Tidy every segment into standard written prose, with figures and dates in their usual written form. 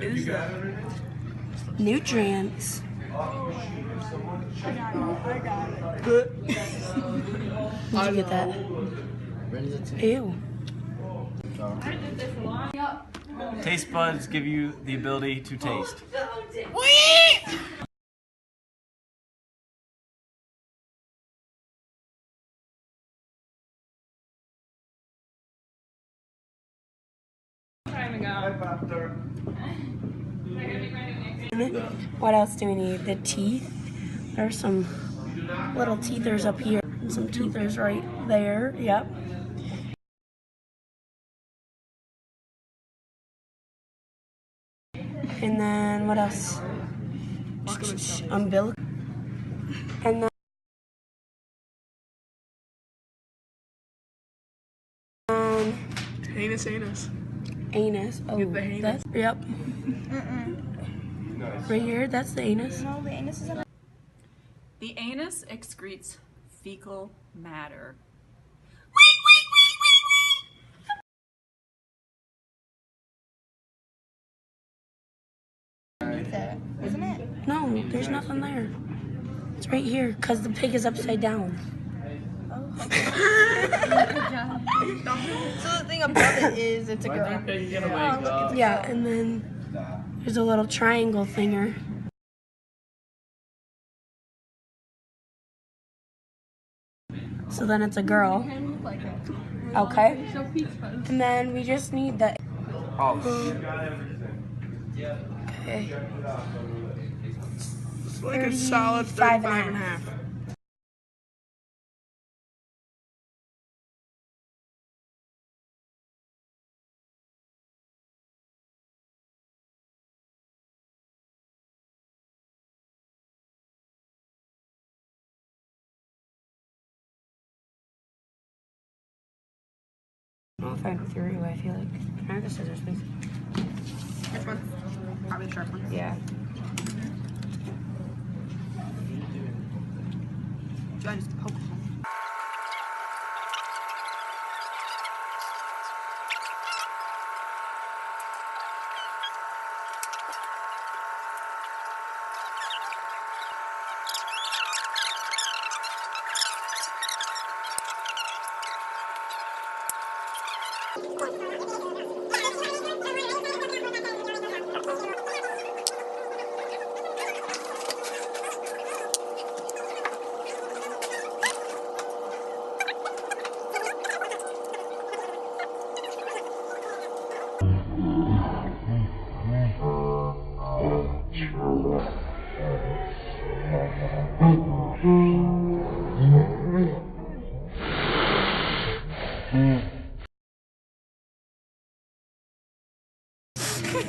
is that? Nutrients. I got it. Did you get that? Ew. Taste buds give you the ability to taste. What else do we need? The teeth. There's some little teethers up here and some teethers right there. Yep. And then what else? Umbilical. And then Anus. anus. Oh, Get the anus. that's yep. Right here, that's the anus. No, the anus is in. The anus excretes fecal matter. Isn't it? No, there's nothing there. It's right here, cause the pig is upside down. So the thing above it is it's a girl. Yeah, and then there's a little triangle thinger. So then it's a girl. Okay. And then we just need the. Okay. It's like a solid 35 and a half. I'll find a theory way, I feel like. Can I have the scissors, please? Which one? Probably the sharp one. Yeah. Do I just poke him?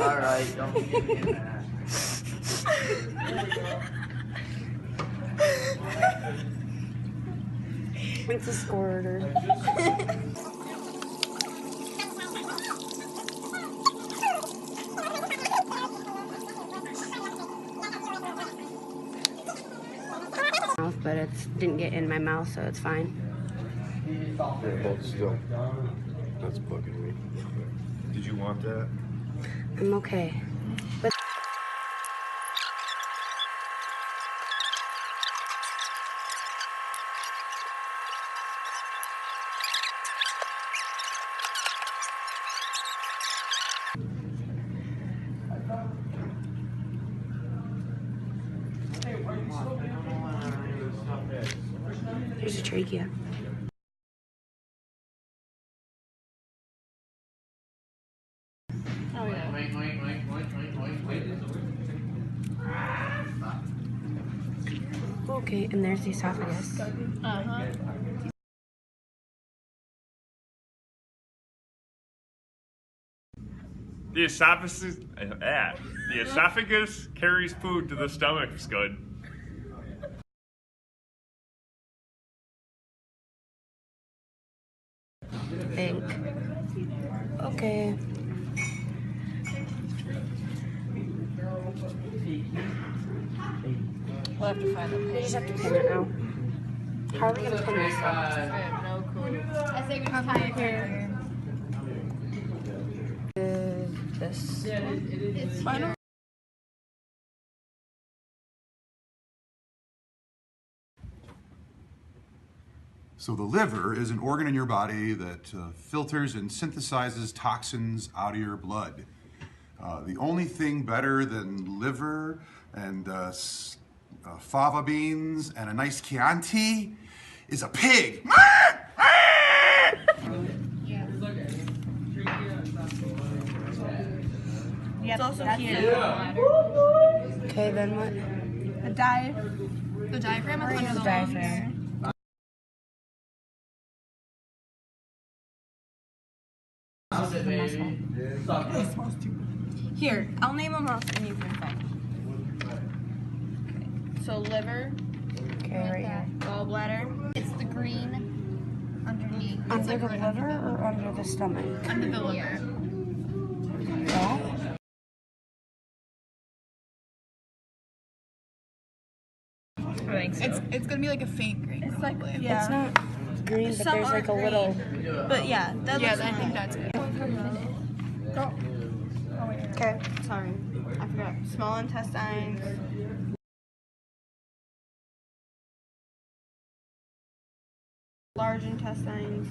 Alright, don't give me that. It's a squirter. But it didn't get in my mouth, so it's fine. Hold still. That's bugging me. Did you want that? I'm okay. But there's a trachea. Oh yeah. Okay, and there's the esophagus. Uh-huh. The esophagus carries food to the stomach, Scud. Think. Okay. We'll have to find the We page. just have to pin it now. How are we gonna pin this up? I have no clue. This. this. So the liver is an organ in your body that filters and synthesizes toxins out of your blood. The only thing better than liver and fava beans and a nice Chianti is a pig. It's also here. Okay, then what? The diaphragm is under the Diaphragm. Here, I'll name them off and you can find. Okay. So liver, Okay, right here. gallbladder. It's the green underneath. Under the liver or under the stomach? Under the liver. Yeah. It's gonna be like a faint green. It's like It's not green, but there's like a little. But yeah, that looks I think that's good. Okay. Sorry, I forgot. Small intestines. Large intestines.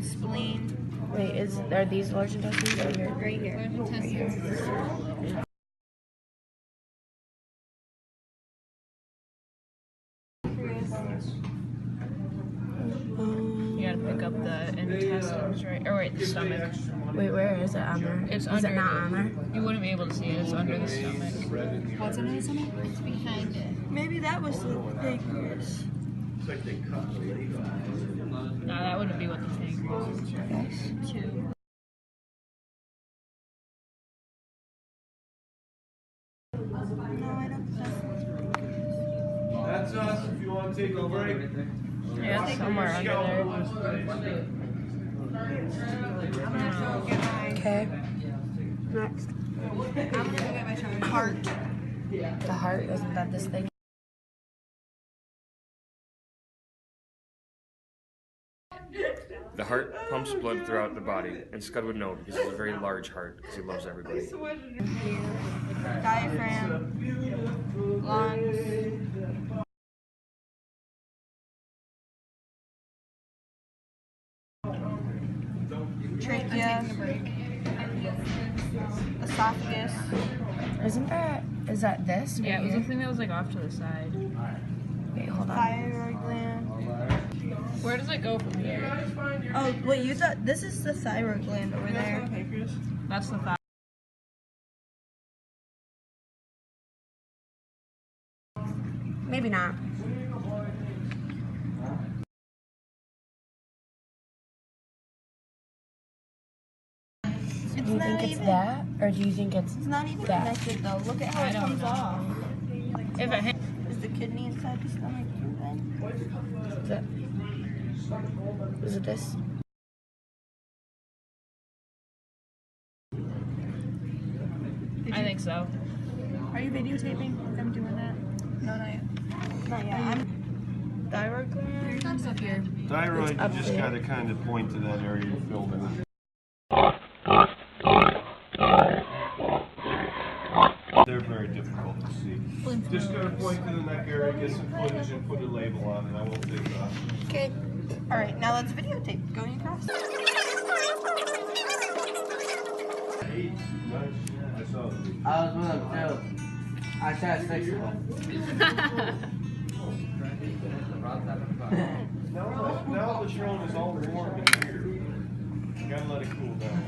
Spleen. Wait, are these large intestines right here? Right here. You gotta pick up the intestines, right? Or wait, the stomach. Wait, where is it on there? It's Is under it not on there? You wouldn't be able to see it. It's under the stomach. What's under the stomach? It's behind it. Maybe that was the pancreas. No, that wouldn't be what the pancreas is. Two. No, I don't. That's us if you want to take a break. Yeah, it's somewhere under there. Okay. Next. I'm gonna go get my heart. The heart, isn't that this thing? The heart pumps blood throughout the body, and Scud would know because it's a very large heart because he loves everybody. Diaphragm. Lungs. Trachea. Esophagus. Is that this? Yeah, right it was here? the thing that was like off to the side. Wait, hold on. Thyroid gland. Where does it go from here? Oh, wait, you thought this is the thyroid gland over there. That's the thigh. Maybe not. Do you think it's that, or do you think it's It's not even that? connected though. Look at how it comes off. If it hit, Is the kidney inside the stomach too then? Is it this? I think so. Are you videotaping them doing that? No, not yet. Not yet. Thyroid gland? It's up here. Thyroid, It's up you just there. gotta kind of point to that area you're filming. They're very difficult to see. Just gotta point to the neck area, get some footage, and put a label on it. I won't take it off. Okay. Alright, now let's videotape. Going across. I saw the I was with him too. I tried to fix him. Now the drone is all warm in here. You gotta let it cool down.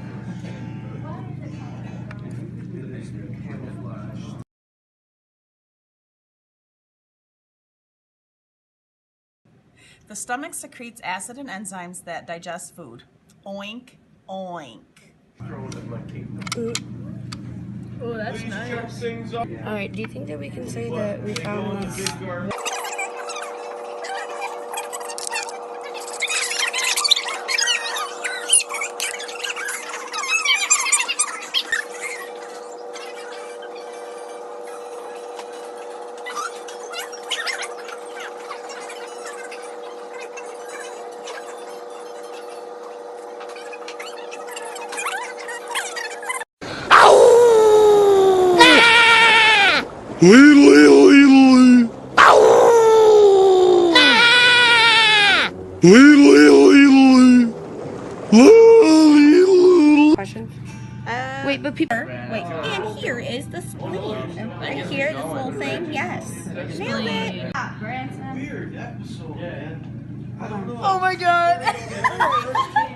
The stomach secretes acid and enzymes that digest food. Oink, oink. Throwing in my kingdom. Oh, that's Please nice. check things up. Alright, do you think that we can say that we found this? Big garbage. Question. Wait, but people. Wait, and here is the spleen. Right here, this little thing. Yes. Nailed it. Weird episode, man. I don't know. Oh my god.